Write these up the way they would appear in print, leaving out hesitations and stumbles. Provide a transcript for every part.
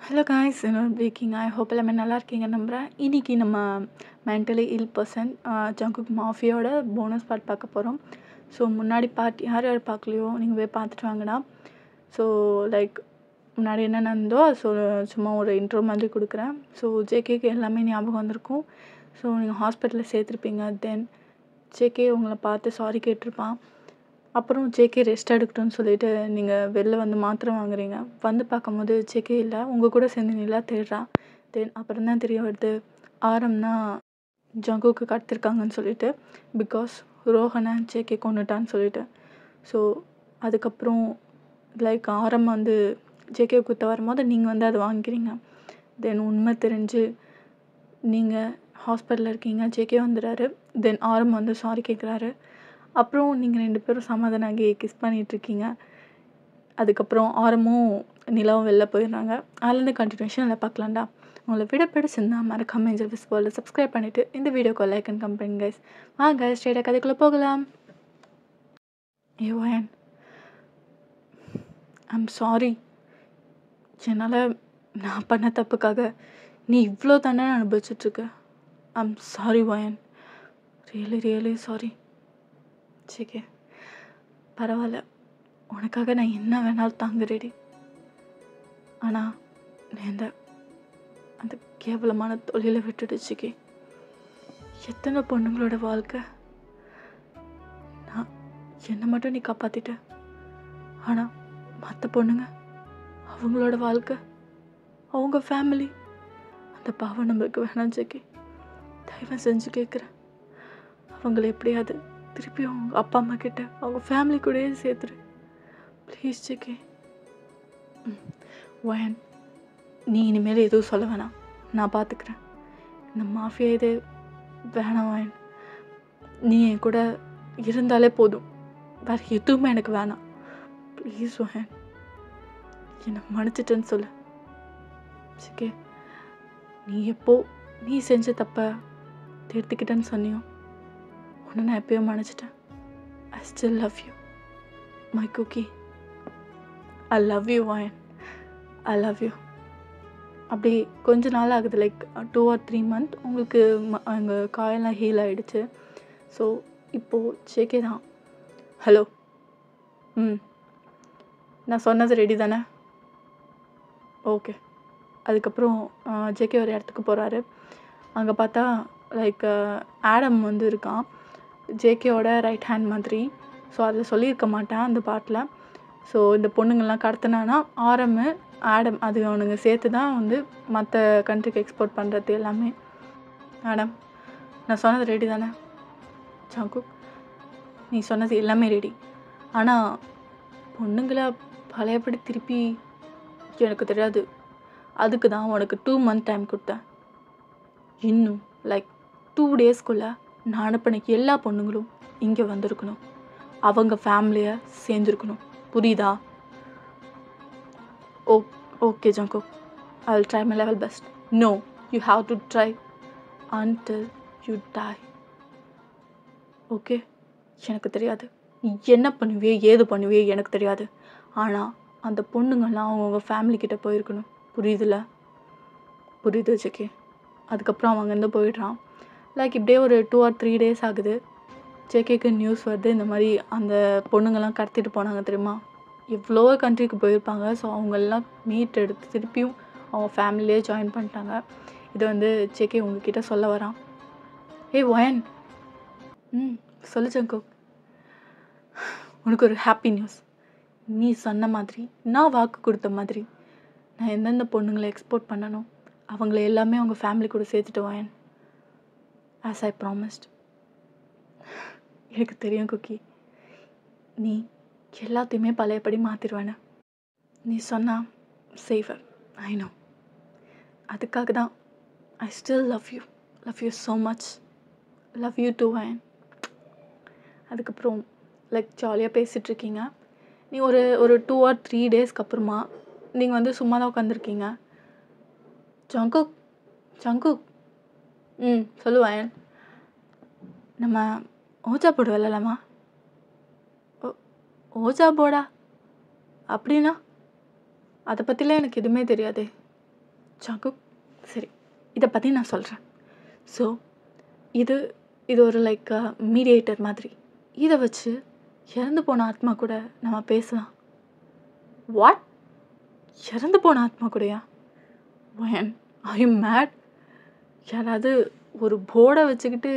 Hello guys, என்னோட breaking. I hope எல்லாமே நல்லா இருக்கீங்க நம்புகிறேன். இன்றைக்கி நம்ம மென்டலி இல் பர்சன் ஜங்குக் மாஃபியோட போனஸ் பார்ட் பார்க்க போகிறோம். ஸோ முன்னாடி பார்ட் யார் யார் பார்க்கலையோ நீங்கள் போய் பார்த்துட்டு வாங்கடா. ஸோ லைக் முன்னாடி என்ன நடந்தோ சும்மா ஒரு இன்ட்ரோ மாதிரி கொடுக்குறேன். ஸோ ஜேகேக்கு எல்லாமே ஞாபகம் வந்திருக்கும். ஸோ நீங்கள் ஹாஸ்பிட்டலில் சேர்த்துருப்பீங்க. தென் ஜேகே உங்களை பார்த்து சாரி கேட்டிருப்பான். அப்புறம் ஜேகே ரெஸ்ட் எடுக்கட்டும்னு சொல்லிட்டு நீங்கள் வெளில வந்து மாத்திரை வாங்குறீங்க. வந்து பார்க்கும்போது ஜேகே இல்லை, உங்கள் கூட சேர்ந்து நிலா தேடுறான். தென் அப்புறம் தான் தெரிய வருது ஆரம்னா ஜங்குக்கு கடத்திருக்காங்கன்னு சொல்லிட்டு, பிகாஸ் ரோஹனை ஜேகே கொண்டுட்டான்னு சொல்லிட்டு. ஸோ அதுக்கப்புறம் லைக் ஆரம் வந்து ஜேகே குத்த வரும்போது நீங்கள் வந்து அதை வாங்கிக்கிறீங்க. தென் உண்மை தெரிஞ்சு நீங்கள் ஹாஸ்பிட்டலில் இருக்கீங்க. ஜேகே வந்துடுறாரு. தென் ஆரம் வந்து சாரி கேட்குறாரு. அப்புறம் நீங்கள் 2 பேரும் சமாதானம் ஆகி கிஸ் பண்ணிகிட்ருக்கீங்க. அதுக்கப்புறம் ஆரமும் நிலாவும் வெளில போயிடுறாங்க. அதுலேருந்து கண்டினியூஷனில் பார்க்கலாம்டா. உங்களை விட பிடிச்சிருந்தா மறக்காம ஏஞ்சல் விஸ் வேர்ல்டு சப்ஸ்கிரைப் பண்ணிவிட்டு இந்த வீடியோக்கு லைக் அண்ட் கமெண்ட் பண்ணுங்க கைஸ். வாங்க ஸ்ட்ரெயிட்டாக கதைக்குள்ளே போகலாம். வயன், ஐம் சாரி. என்னால் நான் பண்ண தப்புக்காக நீ இவ்வளோ தானே அனுபவிச்சிட்ருக்க. ஐம் சாரி வயன், ரியலி சாரி. சரி, பரவாயில்ல, உனக்காக நான் என்ன வேணாலும் தாங்க ரெடி. ஆனால் நான் அந்த கேவலமான தொழிலை விட்டுடுச்சுக்கே. எத்தனை பொண்ணுங்களோட வாழ்க்கை. நான் என்னை மட்டும் நீ காப்பாற்றிட்ட. ஆனால் மற்ற பொண்ணுங்க, அவங்களோட வாழ்க்கை, அவங்க ஃபேமிலி, அந்த பாவம் நம்மளுக்கு வேணாம் ஜெகே. தயவு செஞ்சு கேட்குறேன், அவங்கள எப்படியாவது திருப்பி அவங்க அப்பா அம்மா கிட்ட அவங்க ஃபேமிலி கூடயே சேர்த்துரு ப்ளீஸ் ஜெகே. வயன், நீ இனிமேல் எதுவும் சொல்ல வேணாம், நான் பார்த்துக்கிறேன். இந்த மாஃபியா இது வேணாம் வயன். நீ என் கூட இருந்தாலே போதும், வேறு எதுவுமே எனக்கு வேணாம். ப்ளீஸ் வயன், என்னை மன்னிச்சிட்டேன்னு சொல்லு. ஜெகே, நீ எப்போ நீ செஞ்ச தப்ப திருத்திக்கிட்டேன்னு சொன்னியோ, உன்னை நான் எப்பயும் மன்னிச்சிட்டேன். I still love you my cookie. I love you வயன், ஐ லவ் யூ. அப்படி கொஞ்ச நாள் ஆகுது, லைக் 2 or 3 months. உங்களுக்கு அங்கே காயெல்லாம் ஹீல் ஆகிடுச்சு. ஸோ இப்போது ஜேகே தான். ஹலோ, நான் சொன்னது ரெடி தானே? ஓகே. அதுக்கப்புறம் ஜேகே ஒரு இடத்துக்கு போகிறாரு. அங்கே பார்த்தா லைக் ஆடம் வந்து இருக்கான், ஜேகேவோட ரைட் ஹேண்ட் மாதிரி. ஸோ அதில் சொல்லியிருக்க மாட்டேன் அந்த பாட்டில். ஸோ இந்த பொண்ணுங்கள்லாம் கடத்தினானா ஆடம் அது அவனுங்க சேர்த்து தான் வந்து மற்ற கண்ட்ரிக்கு எக்ஸ்போர்ட் பண்ணுறது எல்லாமே. ஆடம், நான் சொன்னது ரெடி தானே? ஜங்குக், நீ சொன்னது எல்லாமே ரெடி. ஆனால் பொண்ணுங்களை பழையபடி திருப்பி எனக்கு தெரியாது. அதுக்கு தான் உனக்கு 2 month டைம் கொடுத்தேன். இன்னும் லைக் 2 daysக்குள்ளே நான் அனுப்பின எல்லா பொண்ணுங்களும் இங்கே வந்திருக்கணும், அவங்க ஃபேமிலியை சேர்ந்துருக்கணும். புரியுதா? Okay Jungkook, I will try my level best. No, you have to try until you die. Okay? எனக்கு தெரியாது நீ என்ன பண்ணுவியோ ஏது பண்ணுவியோ, எனக்கு தெரியாது. ஆனால் அந்த பொண்ணுங்கள்லாம் அவங்கவுங்க ஃபேமிலிக்கிட்ட போயிருக்கணும். புரியுதுல்ல? புரியுது ஜெகே. அதுக்கப்புறம் அவன் அங்கேருந்து போயிடுறான். லைக் இப்படியே ஒரு 2 or 3 days ஆகுது. ஜேகேக்கு நியூஸ் வருது, இந்த மாதிரி அந்த பொண்ணுங்கள்லாம் கடத்திட்டு போனாங்க தெரியுமா. எவ்வளோ கண்ட்ரிக்கு போயிருப்பாங்க. ஸோ அவங்களெலாம் மீட் எடுத்து திருப்பியும் அவங்க ஃபேமிலியே ஜாயின் பண்ணிட்டாங்க. இது வந்து ஜேகே உங்ககிட்ட சொல்ல வரான். வயன், சொல்லு ஜங்குக். உனக்கு ஒரு ஹாப்பி நியூஸ். நீ சொன்ன மாதிரி, நான் வாக்கு கொடுத்த மாதிரி, நான் எந்தெந்த பொண்ணுங்களை எக்ஸ்போர்ட் பண்ணணும் அவங்கள எல்லாமே அவங்க ஃபேமிலி கூட சேர்த்துட்டு வயன். As I promised. எனக்கு தெரியும் குக்கி, நீ எல்லாத்தையுமே பழையபடி மாற்றிடுவேன்னு. நீ சொன்னால் சேஃபர், ஐ நோ. அதுக்காக தான் I still love you so much. Love you too வயன். அதுக்கப்புறம் லைக் ஜாலியாக பேசிகிட்ருக்கீங்க. நீ ஒரு 2 or 3 daysக்கு அப்புறமா நீங்கள் வந்து சும்மா தான் உட்காந்துருக்கீங்க. ஜங்குக், சொல்லு வயன். நம்ம ஓஜா போர்டு விளையாடலாமா? ஓஜா போர்டா? அப்படின்னா அதை பற்றிலாம் எனக்கு எதுவுமே தெரியாதே. ஜங்குக் சரி, இதை பற்றி நான் சொல்கிறேன். ஸோ இது இது ஒரு லைக் மீடியேட்டர் மாதிரி. இதை வச்சு இறந்து போன ஆத்மா கூட நம்ம பேசலாம். வாட்? இறந்து போன ஆத்மா கூடயா? when are you mad? யாராவது ஒரு போர்டை வச்சுக்கிட்டு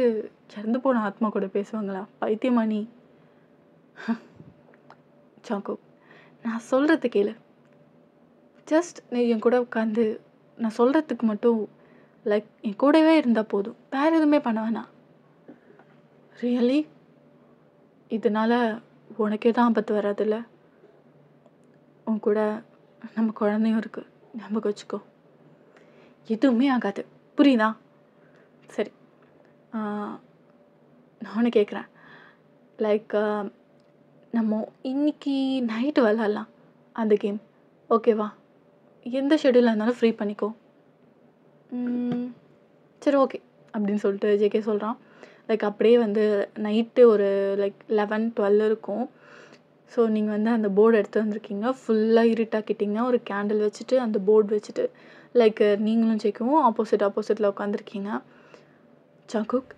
இறந்து போன ஆத்மா கூட பேசுவாங்களா? பைத்தியமா நீ? ஜங்குக், நான் சொல்கிறது கேளு. ஜஸ்ட் நீ என் கூட உட்காந்து நான் சொல்கிறதுக்கு மட்டும் லைக் என் கூடவே இருந்தால் போதும், வேறு எதுவுமே பண்ண வேணாம். ரியலி? இதனால் உனக்கே தான் ஆபத்து வராதில்ல? உன் கூட நம்ம குழந்தையும் இருக்குது, ஞாபகம் வச்சுக்கோ. எதுவுமே ஆகாது, புரியுதா? சரி, நான் கேட்குறேன். லைக் நம்ம இன்னைக்கு நைட்டு விளாட்லாம் அந்த கேம், ஓகேவா? எந்த ஷெடியூலாக இருந்தாலும் ஃப்ரீ பண்ணிக்கோ. சரி ஓகே அப்படின்னு சொல்லிட்டு ஜேகே சொல்கிறான். லைக் அப்படியே வந்து நைட்டு ஒரு லைக் 11-12 இருக்கும். ஸோ நீங்கள் வந்து அந்த போர்டு எடுத்து வந்திருக்கீங்க, ஃபுல்லாக இருட்டாக்கிட்டிங்க. ஒரு கேண்டில் வச்சுட்டு அந்த போர்டு வச்சுட்டு லைக் நீங்களும் ஜேக்கவும் ஆப்போசிட்டில் உட்காந்துருக்கீங்க. ஜங்குக்,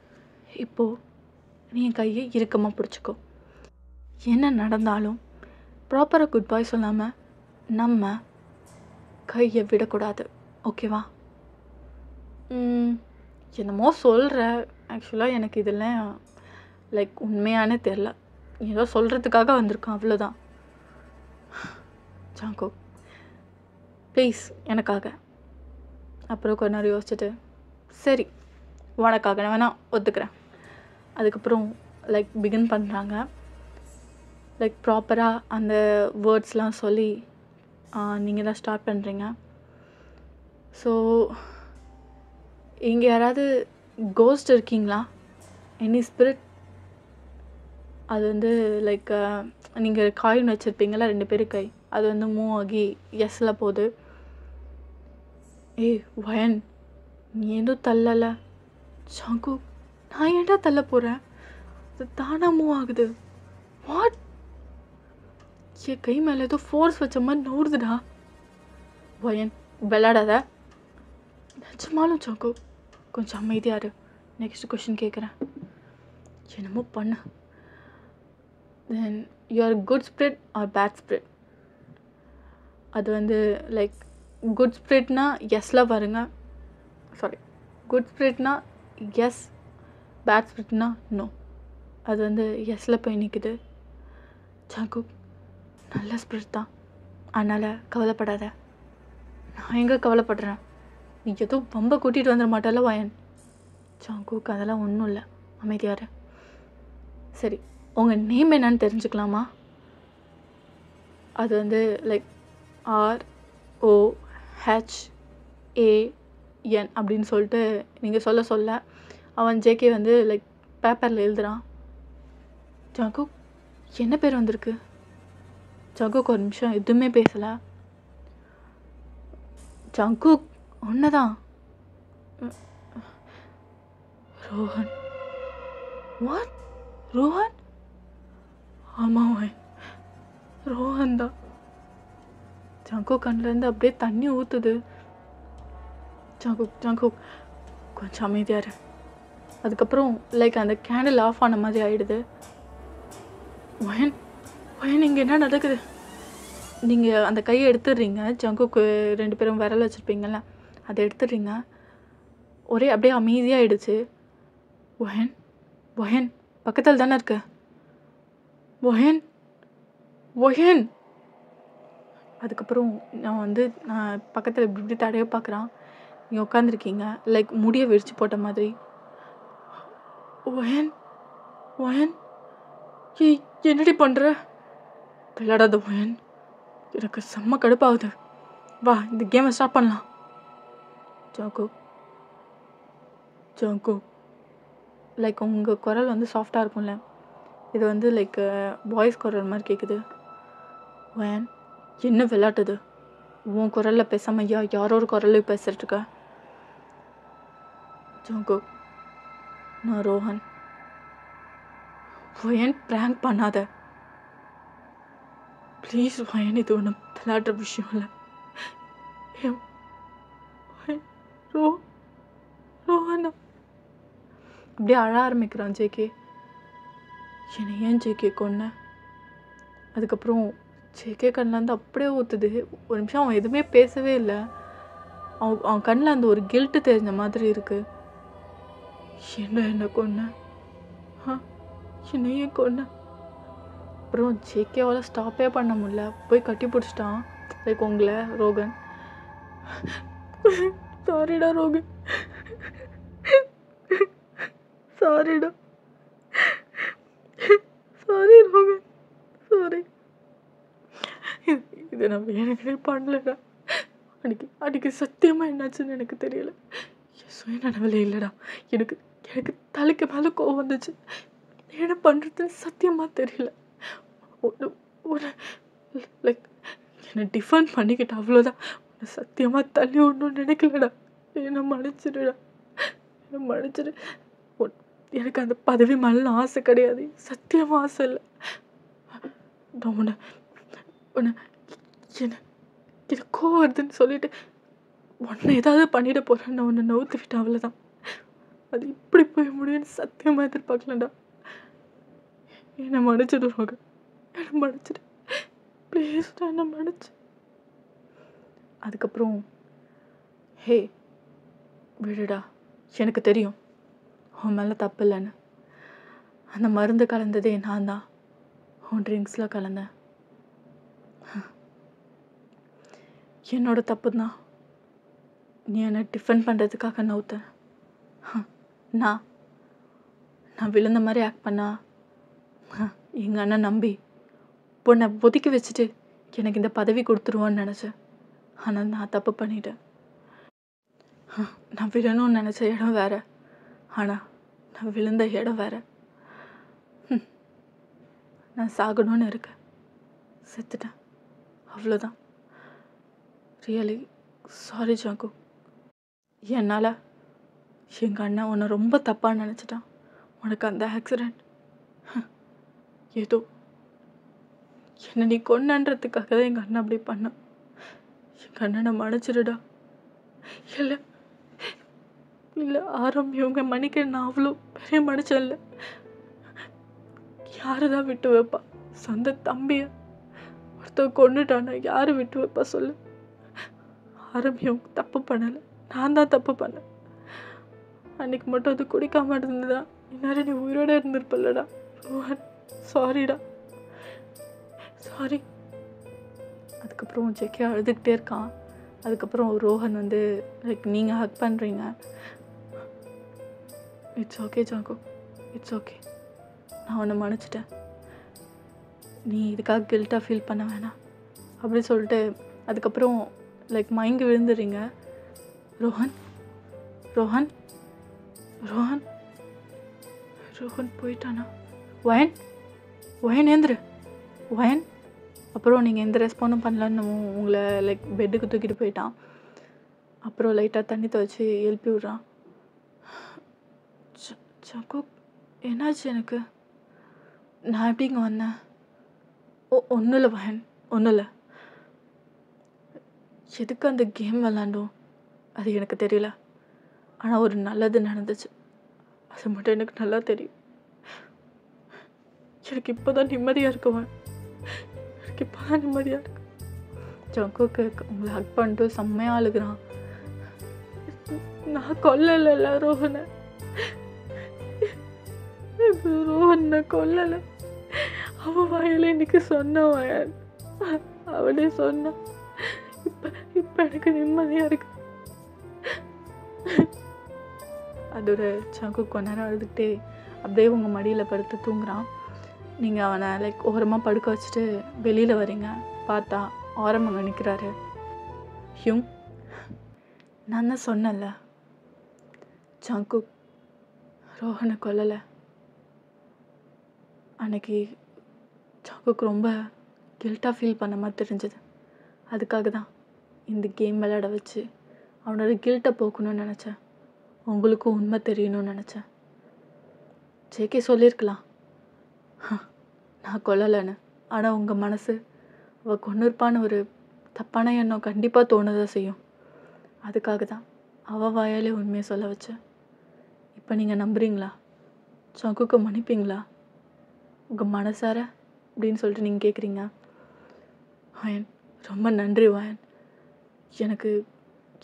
இப்போது நீ என் கையை இறுக்கமாக பிடிச்சிக்கோ. என்ன நடந்தாலும் ப்ராப்பராக குட் பாய் சொல்லாமல் நம்ம கையை விடக்கூடாது, ஓகேவா? என்னமோ சொல்கிற, ஆக்சுவலாக எனக்கு இதெல்லாம் லைக் உண்மையானே தெரில, ஏதோ சொல்கிறதுக்காக வந்திருக்கோம், அவ்வளோதான். ஜங்குக் ப்ளீஸ் எனக்காக. அப்புறம் கொஞ்ச நேரம் யோசிச்சுட்டு சரி உனக்காக நான் வேணா ஒத்துக்கிறேன். அதுக்கப்புறம் லைக் பிகின் பண்ணுறாங்க. லைக் ப்ராப்பராக அந்த வேர்ட்ஸ்லாம் சொல்லி நீங்கள் தான் ஸ்டார்ட் பண்ணுறீங்க. ஸோ இங்கே யாராவது கோஸ்ட் இருக்கீங்களா? Any spirit? அது வந்து லைக் நீங்கள் காயின் வச்சுருப்பீங்களா 2 பேர் கை, அது வந்து மூவ் ஆகி எஸ்ஸில் போகுது. ஏய் வயன், நீ எதுவும் தள்ளலை. ஜங்குக், நான் ஏன்டா தள்ள போகிறேன்? அது தானாக மூவ் ஆகுது. வாட்? என் கை மேலே ஏதோ ஃபோர்ஸ் வச்ச மாதிரி நோடுதுடா. வயன் விளாடாத. நிஜமாலும் ஜங்குக் கொஞ்சம் அமைதியாக இரு. நெக்ஸ்ட் கொஷின் கேட்குறேன். என்னமோ பண்ணு. Then you are good spirit or bad spirit? அது வந்து லைக் குட் ஸ்பிரிட்னா எஸ்ஸில் பாருங்க, சாரி, குட் ஸ்பிரிட்னா எஸ், பேட் ஸ்பிரிட்னா நோ. அது வந்து எஸ்ஸில் போய் நிற்குது. ஜங்குக் நல்ல ஸ்பிரிட் தான், அதனால் கவலைப்படாத. நான் எங்கே கவலைப்படுறேன்? நீ எதுவும் பம்பை கூட்டிகிட்டு வந்துட மாட்டால வயன்? ஜங்குக் அதெல்லாம் ஒன்றும் இல்லை, அமைதியாரு. சரி, உங்கள் நேம் என்னன்னு தெரிஞ்சுக்கலாமா? அது வந்து லைக் ROHAN அப்படின்னு சொல்லிட்டு நீங்கள் சொல்ல அவன் ஜேகே வந்து லைக் பேப்பரில் எழுதுகிறான். ஜங்குக் என்ன பேர் வந்திருக்கு? ஜங்குக் ஒரு நிமிஷம் எதுவுமே பேசலை. ஜங்குக் ஒன்றுதான். ரோஹன். வாட்? ரோஹன்? ஆமாம் ரோஹன் தான். ஜங்குக் கண்ணிலேருந்து அப்படியே தண்ணி ஊற்றுது. ஜங்குக் கொஞ்சம் அமைதியாரு. அதுக்கப்புறம் லைக் அந்த கேண்டில் ஆஃப் ஆன மாதிரி ஆகிடுது. வயன் இங்கே என்ன நடக்குது? நீங்கள் அந்த கையை எடுத்துடுறீங்க. ஜங்குக்கு 2 பேரும் விரல் வச்சுருப்பீங்கள்ல, அதை எடுத்துடுறீங்க. ஒரே அப்படியே அமைதியாகிடுச்சு. வயன் பக்கத்தில் தானே இருக்க? வயன். அதுக்கப்புறம் நான் பக்கத்தில் இப்படி தடைய பார்க்குறான். நீங்கள் உட்காந்துருக்கீங்க லைக் முடியை விரிச்சு போட்ட மாதிரி. வயன் ஏய் என்னடி பண்ணுற? விளையாடாத வயன், எனக்கு செம்ம கடுப்பாகுது. வா இந்த கேமை ஸ்டார்ட் பண்ணலாம். ஜங்குக் லைக் உங்கள் குரல் வந்து சாஃப்டாக இருக்கும்ல, இது வந்து லைக் வாய்ஸ் குரல் மாதிரி கேட்குது. வயன் என்ன விளையாட்டுது? உன் குரலில் பேசாமல் யாரோ ஒரு குரலையும் பேசிட்டுருக்க. ஜங்குக் நான் ரோஹன். வயன் ப்ராங்க் பண்ணாத ப்ளீஸ் வயன், இது ஒன்றும் விளையாடுற விஷயம் இல்லை. ரோ ரோஹனா அப்படியே அழ ஆரம்பிக்கிறான் ஜேகே. என்னை ஏன் ஜேகே கொன்ன? அதுக்கப்புறம் ஜேகே கண்ணிலேருந்து அப்படியே ஊற்றுது. ஒரு நிமிஷம் அவன் எதுவுமே பேசவே இல்லை. அவன் கண்ணில் அந்த ஒரு கில்ட்டு தெரிஞ்ச மாதிரி இருக்குது. என்ன கொன்ன? என்னையே கொன்ன? அப்புறம் ஜேகேவால் ஸ்டாப்பே பண்ண முடியல. போய் கட்டி பிடிச்சிட்டான். லைக் உங்களை ரோகன். சாரிடா ரோகன், சாரிடா, சாரி ரோகன், சாரி. இது நான் வேணுங்களே பண்ணலடா. அன்னைக்கு சத்தியமாக என்னாச்சுன்னு எனக்கு தெரியல. சுயநனவில் இல்லைடா. எனக்கு தலைக்கு மேலே கோவம் வந்துச்சு. என்ன பண்ணுறதுன்னு சத்தியமாக தெரியல. ஒரு லைக் என்னை டிஃபன் பண்ணிக்கிட்ட, அவ்வளோதான். உன்னை சத்தியமாக தள்ளி விடணும்னு நினைக்கலடா. என்னை மன்னிச்சிடுடா, என்னை மன்னிச்சிடு. எனக்கு அந்த பதவி மேலே ஆசை கிடையாது, சத்தியமாக ஆசை இல்லை. நான் உன்னை எனக்கு கோவம் வருதுன்னு சொல்லிட்டு உன்னை ஏதாவது பண்ணிட போகிறேன். நான் உன்னை நவுத்து விட்டேன், அவ்வளோதான். அது இப்படி போய் முடியும்னு சத்தியமாக எதிர்பார்க்கலடா. என்னை மன்னிச்சிடுவாங்க, என்னை மன்னிச்சிடு ப்ளீஸ்டா, என்னை மன்னிச்சு. அதுக்கப்புறம் ஹே விடுடா, எனக்கு தெரியும் உன் மேலே தப்பு இல்லைன்னு. அந்த மருந்து கலந்ததே நான் தான். உன் ட்ரிங்க்ஸில் கலந்தேன். என்னோட தப்பு தான். நீ என்னை டிஃபன் பண்ணுறதுக்காக நவுத்த. நான் விழுந்த மாதிரி ஆக்ட் பண்ணா எங்கள் அண்ணன் நம்பி பொண்ணை ஒதுக்கி வச்சுட்டு எனக்கு இந்த பதவி கொடுத்துருவான்னு நினச்சேன். ஆனால் நான் தப்பு பண்ணிட்டேன். நான் விழணும்னு நினச்ச இடம் வேறு, ஆனால் நான் விழுந்த இடம் வேறு. நான் சாகணும்னு இருக்கேன், செத்துட்டேன், அவ்வளோதான். ரியலி சாரி ஜாங்கு. என்னால் எங்கள் அண்ணன் உன்னை ரொம்ப தப்பாக நினச்சிட்டான். உனக்கு அந்த ஆக்சிடெண்ட் ஏதோ என்னை நீ கொன்னன்றதுக்காக தான் எங்கள் அண்ணன் அப்படி பண்ணான். எங்கள் அண்ணனை மன்னிச்சிடுடா. இல்லை ஆரம்பி, இவங்க மன்னிக்க நான் அவ்வளோ பெரிய மனுஷன் இல்லை. யாரு தான் விட்டு வைப்பா? சொந்த தம்பியை ஒருத்தர் கொண்டுட்டானா யார் விட்டு வைப்பா சொல்லு? ஆரம்பி அவங்க தப்பு பண்ணலை, நான் தான் தப்பு பண்ணேன். அன்னைக்கு மட்டும் அது குடிக்காம இருந்ததா இந்நேரம் நீ உயிரோட இருந்திருப்பல்லடா. ரோஹன், சாரிடா, சாரி. அதுக்கப்புறம் ஜெக்கே அழுதுகிட்டே இருக்கான். அதுக்கப்புறம் ரோஹன் வந்து லைக் நீங்கள் ஹக் பண்ணுறீங்க. It's okay Django, it's okay, நான் உன்னை மன்னிச்சிட்டேன். நீ இதுக்காக கில்ட்டாக ஃபீல் பண்ண வேணாம் அப்படி சொல்லிட்டு அதுக்கப்புறம் லைக் மயங்கி விழுந்துடுறீங்க. ரோஹன், ரோஹன், ரோஹன், ரோஹன் போயிட்டானா? வயன், வயன் ஏந்திரு, வயன். அப்புறம் நீங்கள் எந்த ரெஸ்பாண்டும் பண்ணலன்னு உங்களை லைக் பெட்டுக்கு தூக்கிட்டு போயிட்டான். அப்புறம் லைட்டாக தண்ணி துவைச்சி எழுப்பி விட்றான். சக்கு, என்னாச்சு எனக்கு? நான் எப்படி இங்கே வந்தேன்? ஒன்றும் இல்லை வயன், ஒன்றும் இல்லை. எதுக்கு அந்த கேம் விளாண்டோம் அது எனக்கு தெரியல. ஆனால் ஒரு நல்லது நடந்துச்சு, அது மட்டும் எனக்கு நல்லா தெரியும். எனக்கு இப்போ தான் நிம்மதியாக இருக்குவேன், எனக்கு இப்போ தான் நிம்மதியாக இருக்கு. ஜங்குக்கு உங்களை ஹக் பண்ணிட்டு செம்மையாக அழுகிறான். நான் கொல்லலை ரோஹனை, ரோஹனை கொல்லலை. அவன் வாயில இன்னைக்கு சொன்னவன், அவனே சொன்னான். இப்போ எனக்கு நிம்மதியாக இருக்கு. அதோட சங்கு கொஞ்ச நேரம் அழுதுகிட்டே அப்படியே உங்கள் மடியில் படுத்து தூங்குறான். நீங்கள் அவனை லைக் ஓரமாக படுக்க வச்சுட்டு வெளியில் வரீங்க. பார்த்தா ஆரம்பங்க நிற்கிறாரு. ஹியூங், நான் தான் சொன்னேன்ல சங்கு ரோஹனை கொல்லலை. அன்னைக்கு சங்குக்கு ரொம்ப கில்ட்டாக ஃபீல் பண்ண மாதிரி தெரிஞ்சது. அதுக்காக தான் இந்த கேம் விளையாட வச்சு அவனோட கில்ட்டை போக்கணும்னு நினச்சேன். உங்களுக்கும் உண்மை தெரியணும்னு நினச்சேன். ஜேகே சொல்லியிருக்கலாம் நான் கொல்லலைன்னு. ஆனால் உங்கள் மனசு அவள் கொன்னிருப்பான்னு ஒரு தப்பான எண்ணம் கண்டிப்பாக தோணதான் செய்யும். அதுக்காக தான் அவள் வாயாலே உண்மையை சொல்ல வச்சேன். இப்போ நீங்கள் நம்புறீங்களா? ஜங்குக்கை மன்னிப்பீங்களா உங்கள் மனசார அப்படின்னு சொல்லிட்டு நீங்கள் கேட்குறீங்க. வாயன், ரொம்ப நன்றி வாயன். எனக்கு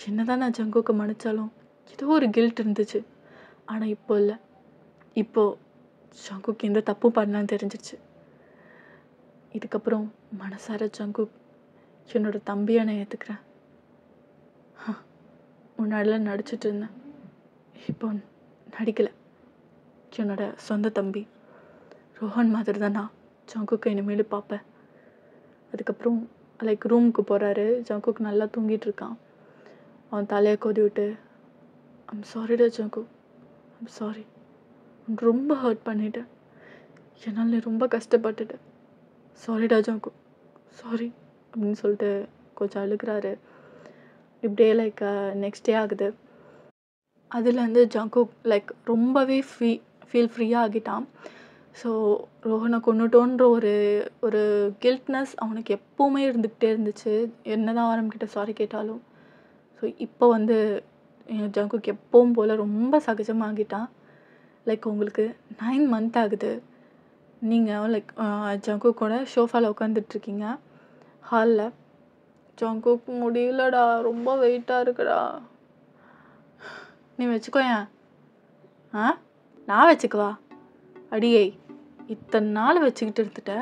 என்னதான் நான் ஜங்குக்கை மன்னிச்சாலும் ஏதோ ஒரு கில்ட் இருந்துச்சு. ஆனால் இப்போ இல்லை. இப்போது ஜங்குக் எந்த தப்பும் பண்ணலான்னு தெரிஞ்சிருச்சு. இதுக்கப்புறம் மனசார ஜங்குக் என்னோட தம்பியை நான் ஏற்றுக்கிறேன். முன்னாடிலாம் நடிச்சிட்டு இருந்தேன், இப்போ நடிக்கலை. என்னோட சொந்த தம்பி ரோஹன் மாதிரி தான் நான் ஜங்குக்கை இனிமேல் பார்ப்பேன். அதுக்கப்புறம் லைக் ரூமுக்கு போகிறாரு. ஜங்குக் நல்லா தூங்கிட்டு இருக்கான். அவன் தலையை கோதி விட்டு, ஐம் சாரிடா ஜங்குக், ஐம் சாரி, ரொம்ப ஹர்ட் பண்ணிட்டேன், என்னால் நீ ரொம்ப கஷ்டப்பட்டுட்டேன், சாரிடா ஜங்குக், சாரி அப்படின்னு சொல்லிட்டு கொஞ்சம் அழுகிறாரு. இப்படியே லைக் நெக்ஸ்ட் டே ஆகுது. அதுலேருந்து ஜங்குக் லைக் ரொம்பவே ஃபீல் ஃப்ரீயாக ஆகிட்டான். ஸோ ரோஹனை கொன்னுட்டோன்ற ஒரு கில்ட்னஸ் அவனுக்கு எப்போவுமே இருந்துக்கிட்டே இருந்துச்சு, என்னதான் ஆரம்பிக்கிட்ட சாரி கேட்டாலும். ஸோ இப்போ வந்து ஜங்குக் எப்பவும் போல் ரொம்ப சகஜமாகிட்டான். லைக் உங்களுக்கு 9 month ஆகுது. நீங்கள் லைக் ஜங்குக் கூட ஷோஃபாவில் உட்காந்துட்ருக்கீங்க ஹாலில். ஜங்குக் முடியலடா, ரொம்ப வெயிட்டாக இருக்குடா. நீ வச்சுக்கோயேன். நான் வச்சுக்குவா? அடியே, இத்தனை நாள் வச்சுக்கிட்டு இருந்துட்ட,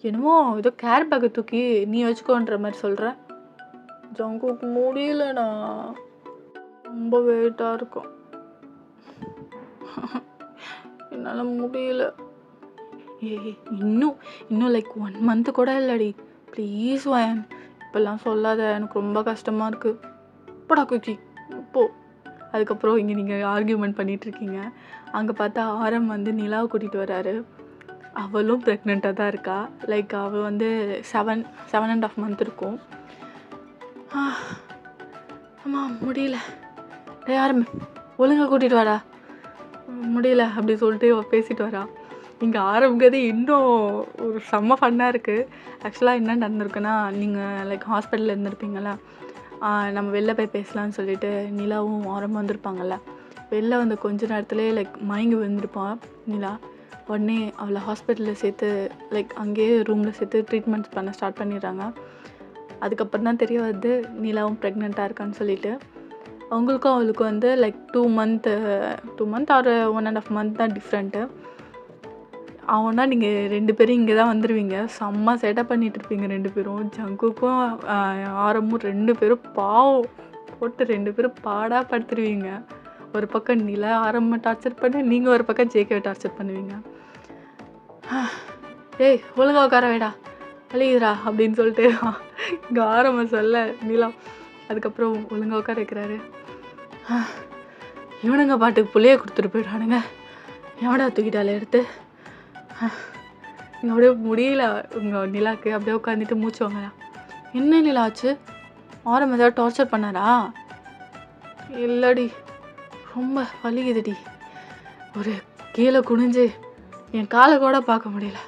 என்னமோ ஏதோ கேர் பேக்கை தூக்கி நீ வச்சுக்கோன்ற மாதிரி சொல்கிற. ஜங்குக் முடியலடா, ரொம்ப வெயிட்டாக இருக்கும், என்னால் முடியல. இன்னும் லைக் 1 month கூட இல்லடி, ப்ளீஸ் வாயன், இப்போல்லாம் சொல்லாத, எனக்கு ரொம்ப கஷ்டமாக இருக்குது. இப்போடா குக்கி இப்போ. அதுக்கப்புறம் இங்கே நீங்கள் ஆர்கியூமெண்ட் பண்ணிகிட்ருக்கீங்க. அங்கே பார்த்தா ஆரம் வந்து நிலாவை கூட்டிகிட்டு வராரு. அவளும் ப்ரெக்னெண்ட்டாக தான் இருக்கா. லைக் அவள் வந்து 7.5 month இருக்கும். ஆமாம், முடியல, யாருமே ஒழுங்காக கூட்டிகிட்டு வாடா, முடியல அப்படி சொல்லிட்டு அவள் பேசிட்டு வரா. இங்கே ஆரம்பிக்கிறது இன்னும் ஒரு செம்ம ஃபன்னாக இருக்குது. ஆக்சுவலாக என்ன நடந்திருக்குன்னா, நீங்கள் லைக் ஹாஸ்பிட்டலில் இருந்திருப்பீங்களா, நம்ம வெளில போய் பேசலான்னு சொல்லிட்டு நிலாவும் ஆரம்பம் வந்திருப்பாங்கள்ல. வெளில வந்து கொஞ்ச நேரத்துலேயே லைக் மயங்கி விழுந்திருப்பான் நிலா. உடனே அவளை ஹாஸ்பிட்டலில் சேர்த்து லைக் அங்கேயே ரூமில் சேர்த்து ட்ரீட்மெண்ட்ஸ் பண்ண ஸ்டார்ட் பண்ணிடுறாங்க. அதுக்கப்புறம் தான் தெரிய வருது நிலாவும் ப்ரெக்னெண்ட்டாக இருக்கான்னு சொல்லிட்டு. அவங்களுக்கும் அவளுக்கும் வந்து லைக் 2 month ஒரு 1.5 month தான் டிஃப்ரெண்ட்டு. அவனா நீங்கள் 2 பேரும் இங்கே தான் வந்துடுவீங்க, செம்ம செட்டப் பண்ணிகிட்டு இருப்பீங்க 2 பேரும். ஜங்குக்கும் ஆரமும் 2 பேரும் பாவம் போட்டு 2 பேரும் பாடாக படுத்துருவீங்க. ஒரு பக்கம் நிலா ஆரம்பம் டார்ச்சர் பண்ணி, நீங்கள் ஒரு பக்கம் ஜேகேவை டார்ச்சர் பண்ணுவீங்க. ஏய் ஒழுங்கா உட்கார வேடா, வலிக்குதுடா அப்படின்னு சொல்லிட்டு இங்கே ஆரம்பம் சொல்ல நிலா அதுக்கப்புறம் ஒழுங்கா உட்கார வைக்கிறாரு. இவனுங்க பாட்டுக்கு புள்ளைய கொடுத்துட்டு போயிடானுங்க, எவடா தூக்கிட்டாலே எடுத்து. இங்கே அப்படியே முடியல உங்கள் நிலாக்கு. அப்படியே உட்காந்துட்டு மூச்சு வாங்கடா. என்ன நிலா ஆச்சு? ஆரம்பம் ஏதாவது டார்ச்சர் பண்ணாரா? இல்லடி, ரொம்ப வலிக்குதுடி, ஒரு கீழே குனிஞ்சு என் காலை கூட பார்க்க முடியல.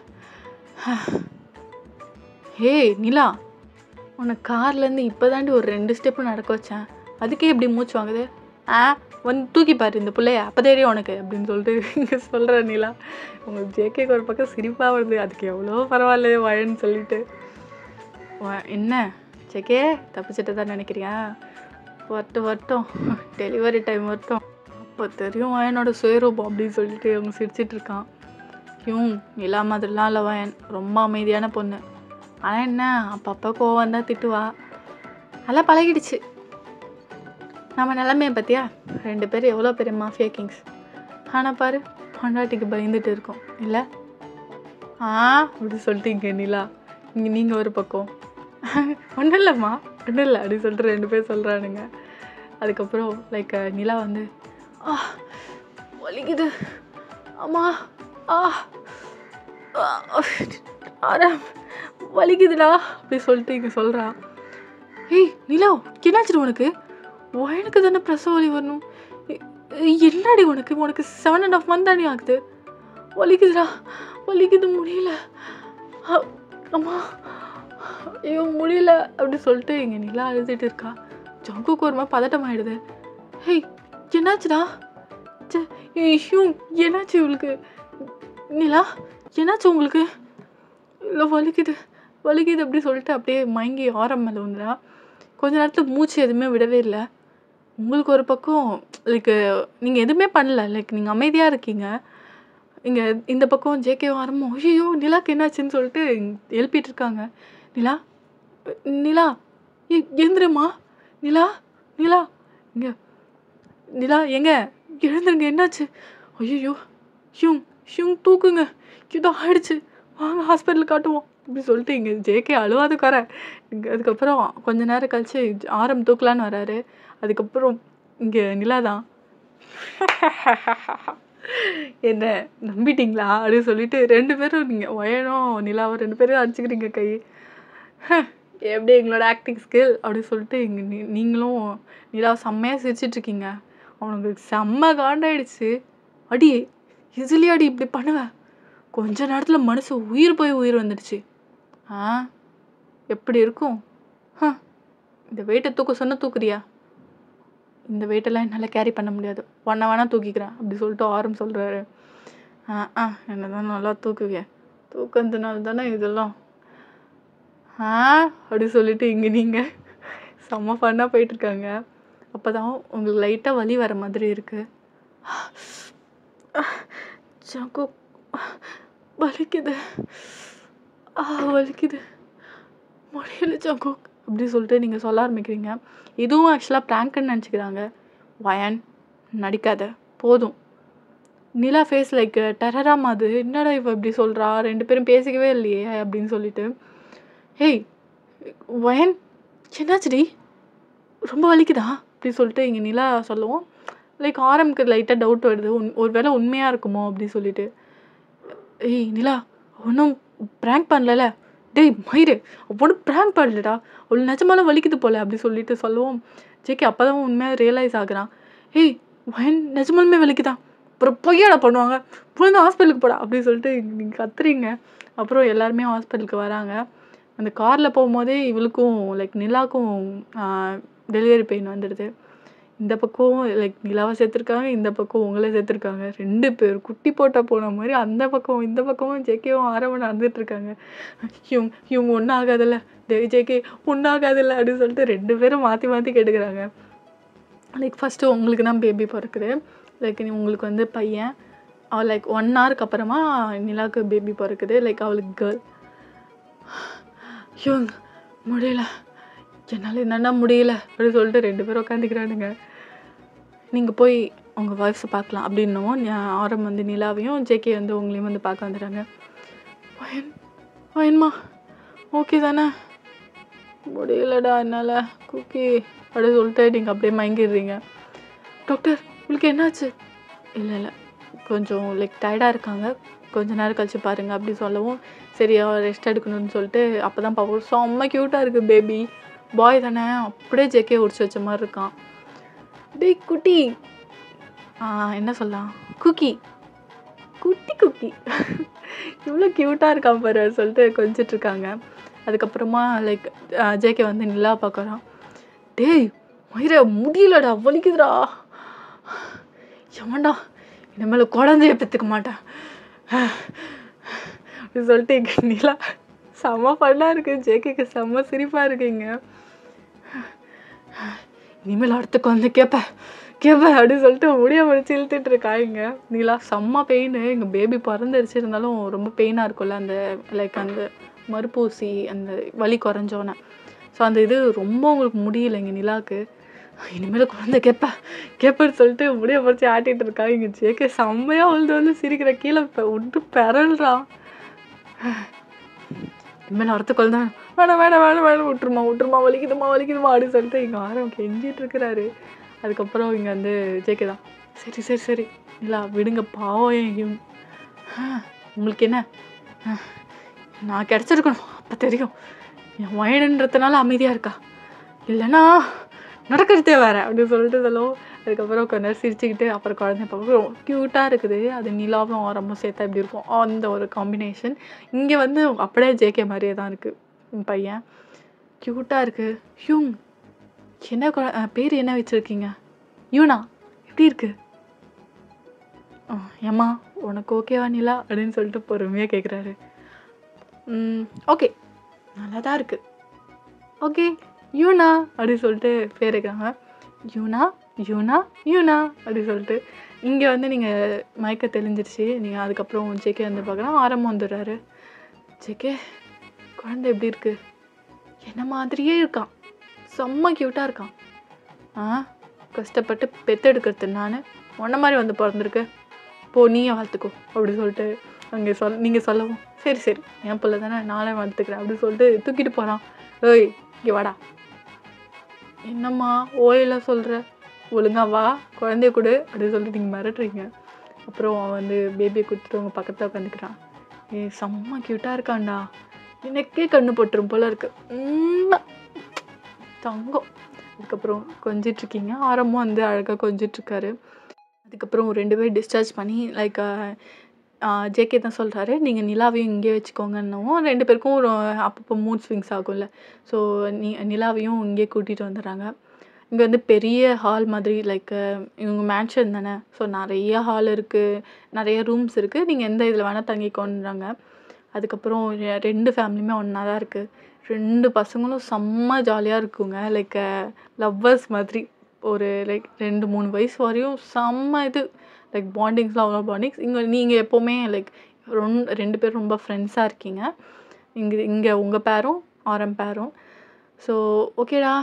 ஏய் நிலா, உன்னை கார்லேருந்து இப்போ தாண்டி ஒரு 2 ஸ்டெப்பு நடக்க வச்சேன், அதுக்கே இப்படி மூச்சு வாங்குது. வந்து தூக்கி பாரு இந்த பிள்ளைய, அப்போ தெரியும் உனக்கு அப்படின்னு சொல்லிட்டு இங்கே சொல்கிற நிலா. உங்களுக்கு ஜேகேக்கு ஒரு பக்கம் சிரிப்பாக வருது, அதுக்கு எவ்வளோ பரவாயில்ல வாயன்னு சொல்லிட்டு. என்ன ஜேகே தப்பிச்சிட்டு தான் நினைக்கிறியா? வரட்டும், டெலிவரி டைம் வரட்டும், அப்போ தெரியும் வாயனோட சுயரூபம் அப்படின்னு சொல்லிட்டு அவங்க சிரிச்சிட்டு இருக்கான். நிலா மாதிரிலாம் இல்லை வாயன், ரொம்ப அமைதியான பொண்ணு. ஆனால் என்ன அப்பப்போ கோவம் தான் திட்டுவா, அதெல்லாம் பழகிடுச்சு. நம்ம நிலமையை பற்றியா, 2 பேர் எவ்வளோ பெரிய மாஃபியா கிங்ஸ், ஆனால் பாரு பொண்டாட்டிக்கு பயந்துட்டு இருக்கோம் இல்லை? அப்படி சொல்லிட்டு இங்கே நிலா, இங்கே நீங்கள் ஒரு பக்கம் ஒன்றும் இல்லைம்மா ஒன்றும் இல்லை அப்படின்னு சொல்லிட்டு 2 பேர் சொல்கிறானுங்க. அதுக்கப்புறம் லைக் நிலா வந்து வலிக்குது அம்மா, வலிக்குதுடா அப்படி சொல்லிட்டு இங்கே சொல்கிறான். ஏய் நிலா, என்னாச்சு உனக்கு? எனக்கு தானே பிரசவ வலி வரணும், என்னடி உனக்கு 7.5 month தானே ஆகுது, வலிக்குதுடா, வலிக்குது, முடியல அம்மா, ஐயோ முடியல அப்படி சொல்லிட்டு இங்கே நிலா அழுதுட்டு இருக்கா. ஜங்குக்கு ஒரு மாதிரி பதட்டம் ஆகிடுது. ஹேய் என்னாச்சுடா? ச்சே ஐயோ! என்னாச்சு இவளுக்கு? நிலா என்னாச்சு உங்களுக்கு? இல்லை வலிக்குது வலிக்குது அப்படி சொல்லிட்டு அப்படியே மயங்கி ஆரம் மேலே வந்துடா. கொஞ்ச நேரத்தில் மூச்சு எதுவுமே விடவே இல்லை. உங்களுக்கு ஒரு பக்கம் லைக் நீங்கள் எதுவுமே பண்ணல, லைக் நீங்கள் அமைதியாக இருக்கீங்க. இங்கே இந்த பக்கம் ஜேகே ஆரம்பம் ஐயோ நிலாக்கு என்னாச்சுன்னு சொல்லிட்டு எழுப்பிட்டு இருக்காங்க. நிலா நிலா எழுந்துருமா? நிலா நிலா இங்கே நிலா எங்க எழுந்துருங்க, என்னாச்சு? ஐயோ ஷியூங் ஷியூங் தூக்குங்க, ஏதோ ஆயிடுச்சு, வாங்க ஹாஸ்பிட்டல் காட்டுவோம் அப்படி சொல்லிட்டு இங்கே ஜேகே அழுவாது குறை. அதுக்கப்புறம் கொஞ்ச நேரம் கழிச்சு ஆரம் தூக்கலான்னு வராரு. அதுக்கப்புறம் இங்கே நிலா தான் என்ன நம்பிட்டீங்களா அப்படின்னு சொல்லிட்டு 2 பேரும் நீங்கள் ஒயனும் நிலாவும் 2 பேரும் அடிச்சுக்கிறீங்க கை. எப்படி எங்களோட ஆக்டிங் ஸ்கில் அப்படின்னு சொல்லிட்டு இங்கே நீங்களும் நிலா செம்மையாக சிரிச்சிட்ருக்கீங்க. அவனுக்கு செம்ம காண்டாயிடுச்சு. அடி இதிலே அடி இப்படி பண்ணுவேன். கொஞ்ச நேரத்தில் மனசு உயிர் போய் உயிர் வந்துடுச்சு. எப்படி இருக்கும்? இந்த வெயிட்டை தூக்க சொன்ன தூக்குறியா? இந்த வெயிட்டெல்லாம் என்னால் கேரி பண்ண முடியாது, வேணா தூக்கிக்கிறேன் அப்படி சொல்லிட்டு ஆரம் சொல்கிறாரு. என்ன தான் நல்லா தூக்குவிய, தூக்கிறதுனால தானே இதெல்லாம் அப்படி சொல்லிட்டு இங்கே நீங்கள் செம்ம ஃபன்னாக போயிட்டுருக்காங்க. அப்போ தான் உங்களுக்கு லைட்டாக வலி வர மாதிரி இருக்குது. ஜாங்கோ வலிக்குது வலிக்குது முடியல ஜாங்கோ அப்படி சொல்லிட்டு நீங்கள் சொல்ல ஆரம்பிக்கிறீங்க. இதுவும் ஆக்சுவலாக ப்ராங்க்னு நினச்சிக்கிறாங்க. வயன் நடிக்காத போதும். நிலா ஃபேஸ் லைக் டெரராக அது என்னடா இவ இப்படி சொல்கிறா, 2 பேரும் பேசிக்கவே இல்லையே அப்படின்னு சொல்லிட்டு. ஹேய் வயன் என்னாச்சுடி, ரொம்ப வலிக்குதா அப்படி சொல்லிட்டு இங்கே நிலா சொல்லுவோம். லைக் ஆரம்புக்கு லைட்டாக டவுட் வருது, ஒரு வேளை உண்மையாக இருக்குமோ அப்படி சொல்லிட்டு. ஏய் நிலா ஒன்றும் ப்ராங்க் பண்ணல, டேய் மயிறு ஒன்றும் ப்ராங்க் பண்ணலடா, அவள் நிஜமாலும் வலிக்குது போல அப்படி சொல்லிட்டு சொல்லுவோம். ஜேகே அப்போ தான் உண்மையாக ரியலைஸ் ஆகுறான். ஏய் வயன் நிஜமாலுமே வலிக்குதான், அப்புறம் பொய்யாடா பண்ணுவாங்க, பொழுது ஹாஸ்பிட்டலுக்கு போடா அப்படின்னு சொல்லிட்டு நீங்கள் கத்துறீங்க. அப்புறம் எல்லாருமே ஹாஸ்பிட்டலுக்கு வராங்க. அந்த காரில் போகும்போதே இவளுக்கும் லைக் நிலாக்கும் டெலிவரி பெயின் வந்துடுது. இந்த பக்கம் லைக் நிலாவை சேர்த்துருக்காங்க, இந்த பக்கம் உங்களே சேர்த்துருக்காங்க. 2 பேர் குட்டி போட்ட போன மாதிரி அந்த பக்கம் இந்த பக்கமும் ஜேகேவும் ஆரம்பம் நடந்துட்டுருக்காங்க. இவங்க ஒன்றும் ஆகாதில்ல, ஜேகே ஒன்றும் ஆகாதில்ல அப்படின்னு சொல்லிட்டு 2 பேரும் மாற்றி மாற்றி கேட்டுக்கிறாங்க. லைக் ஃபஸ்ட்டு உங்களுக்கு தான் பேபி பிறக்குது. லைக் உங்களுக்கு வந்து பையன். லைக் 1 ஹவருக்கு அப்புறமா நிலாவுக்கு பேபி பிறக்குது. லைக் அவளுக்கு கேர்ள். முடியல, என்னால் என்னென்னா முடியல அப்படின்னு சொல்லிட்டு 2 பேரும் உட்காந்துக்கிறானுங்க. நீங்கள் போய் உங்கள் ஒய்ஃப்ஸை பார்க்கலாம் அப்படின்னும் ஆரம் வந்து நிலாவையும் ஜேகே வந்து உங்களையும் வந்து பார்க்க வந்துடுறாங்க. வயன்மா ஓகே தானே? முடியலடா என்னால் குக்கி அப்படின்னு சொல்லிட்டு நீங்கள் அப்படியே மயங்கிடுறீங்க. டாக்டர் உங்களுக்கு என்னாச்சு? இல்லை கொஞ்சம் லைக் டயர்டாக இருக்காங்க, கொஞ்சம் நேரம் கழிச்சு பாருங்கள் அப்படி சொல்லவும் சரி ரெஸ்ட் எடுக்கணும்னு சொல்லிட்டு அப்போ தான் பார்ப்போம். செம்ம க்யூட்டாக இருக்குது பேபி, பாய் தானே, அப்படியே ஜேகே உடிச்சு வச்ச மாதிரி இருக்கான். டேய் குட்டி என்ன சொல்லலாம், குக்கி குட்டி குக்கி இவ்வளோ க்யூட்டாக இருக்கான் பாரு சொல்லிட்டு கொஞ்சிட்ருக்காங்க. அதுக்கப்புறமா லைக் ஜேகே வந்து நிலா பார்க்குறான். டேய் மயிர முடியலடா வலிக்குதுடா, எவன்டா இனிமேல் குழந்தைய பெற்றுக்க மாட்டேன் அப்படின்னு சொல்லிட்டு இங்கே நிலா செம்ம ஃபன்னாக இருக்குது. ஜேகேக்கு செம்ம சிரிப்பாக இருக்குங்க. இனிமேல் அடுத்த குழந்தை கேட்பேன் அப்படின்னு சொல்லிட்டு முடிய முடிச்சு இழுத்துட்டு இருக்காங்க. நிலா செம்ம பெயின். எங்கள் பேபி பிறந்துருச்சு, இருந்தாலும் ரொம்ப பெயினாக இருக்கும்ல அந்த லைக் அந்த மறுப்பூசி அந்த வலி குறைஞ்சோன்னே. ஸோ அந்த இது ரொம்ப உங்களுக்கு முடியல இங்கே நிலாவுக்கு. இனிமேல் குழந்தை கேட்பேன்னு சொல்லிட்டு முடிய பறிச்சு ஆட்டிகிட்டு இருக்கா. இங்கே ஜேகே செம்மையாக வந்து சிரிக்கிற, கீழே விட்டு பெறல்றான். இனிமேல் அடுத்த குழந்தை வேணாம் விட்டுருமா வலிக்குதுமா அப்படின்னு சொல்லிட்டு இங்கே ஆரம் கெஞ்சிட்டு இருக்கிறாரு. அதுக்கப்புறம் இங்கே வந்து ஜேகே தான் சரி இல்லை விடுங்க பாவம், உங்களுக்கு என்ன நான் கிடச்சிருக்கணும் அப்போ தெரியும், என் வயனுன்றதுனால அமைதியாக இருக்கா, இல்லைன்னா நடக்கிறதே வேறு அப்படின்னு சொல்லிட்டு சொல்லுவோம். அதுக்கப்புறம் கொஞ்ச நேரம் சிரிச்சுக்கிட்டு அப்புறம் குழந்தை பார்க்க க்யூட்டாக இருக்குது. அது நிலாவும் ஆரம்பம் சேர்த்தா எப்படி இருக்கும் அந்த ஒரு காம்பினேஷன். இங்கே வந்து அப்படியே ஜேகே மாதிரியே தான் இருக்குது பையன், க்யூட்டாக இருக்குது. என்ன பேர் என்ன வச்சுருக்கீங்க? யூனா எப்படி இருக்கு? ஏம்மா உனக்கு ஓகேவா நிலா அப்படின்னு சொல்லிட்டு பொறுமையாக கேட்குறாரு. ஓகே நல்லா தான் இருக்கு. ஓகே யூனா அப்படின்னு சொல்லிட்டு பேர் வைக்கிறாங்க. யூனா யூனா யூனா அப்படின்னு சொல்லிட்டு இங்கே வந்து நீங்கள் மயக்க தெளிஞ்சிருச்சு. நீங்கள் அதுக்கப்புறம் ஜேகே வந்து பார்க்கலாம். ஆரம்பம் வந்துடுறாரு. ஜேகே குழந்தை எப்படி இருக்கு? என்ன மாதிரியே இருக்கான், செம்ம க்யூட்டாக இருக்கான். கஷ்டப்பட்டு பெற்றெடுக்கிறது நான், உன்ன மாதிரி வந்து பிறந்திருக்கு, போ நீயே வளர்த்துக்கோ அப்படி சொல்லிட்டு அங்கே நீங்கள் சொல்லவும் சரி சரி என் பிள்ளை தானே நானே வளர்த்துக்கிறேன் அப்படின்னு சொல்லிட்டு தூக்கிட்டு போகிறான். ஏய் இங்கே வாடா. என்னம்மா ஓயெல்லாம் சொல்கிற, ஒழுங்கா வா குழந்தைய கொடு அப்படின்னு சொல்லிட்டு நீங்கள் மிரட்டுறீங்க. அப்புறம் அவன் வந்து பேபியை கொடுத்துட்டு அவங்க பக்கத்தில் உட்காந்துக்கிறான். செம்ம க்யூட்டாக இருக்கான்டா, எனக்கே கண்ணு போட்டுரும் போல இருக்கு தங்கம். அதுக்கப்புறம் கொஞ்சிட்ருக்கீங்க. ஆரம்பம் வந்து அழகாக கொஞ்சிட்ருக்காரு. அதுக்கப்புறம் 2 பேரும் டிஸ்சார்ஜ் பண்ணி லைக் ஜேகே தான் சொல்கிறாரு, நீங்கள் நிலாவையும் இங்கே வச்சுக்கோங்கன்னும் 2 பேருக்கும் ஒரு அப்பப்போ மூட் ஸ்விங்ஸ் ஆகும்ல. ஸோ நிலாவையும் இங்கே கூட்டிகிட்டு வந்துடுறாங்க. இங்கே வந்து பெரிய ஹால் மாதிரி லைக் இவங்க மேன்ஷன் தானே, ஸோ நிறைய ஹால் இருக்குது, நிறைய ரூம்ஸ் இருக்குது, நீங்கள் எந்த இதில் வேணால் தங்கிக்கோன்றாங்க. அதுக்கப்புறம் 2 ஃபேமிலியுமே ஒன்றா தான் இருக்குது. 2 பசங்களும் செம்ம ஜாலியாக இருக்குங்க. லைக் லவ்வர்ஸ் மாதிரி. ஒரு லைக் 2-3 வயசு வரையும் செம்ம இது லைக் பாண்டிங்ஸ்லாம் அவ்வளோ பாண்டிங்ஸ். நீங்கள் எப்போவுமே லைக் 2 பேரும் ரொம்ப ஃப்ரெண்ட்ஸாக இருக்கீங்க. இங்கே உங்கள் பேரும் ஆரம் பேரும். ஸோ ஓகேடா,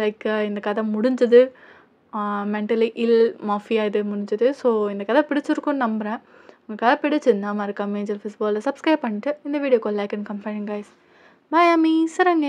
லைக் இந்த கதை முடிஞ்சது. மென்டலி இல் மாஃபியா இது முடிஞ்சது. ஸோ இந்த கதை பிடிச்சிருக்குன்னு நம்புகிறேன். உங்கள் கதை பிடிச்சிருந்தா மறக்காம ஏஞ்சல் ஃபிஸ்பாலில் சப்ஸ்கிரைப் பண்ணிட்டு இந்த வீடியோக்கு லைக் அண்ட் கமெண்ட் பண்ணுங்க கைஸ். பாய் அம்மி, சரங்க.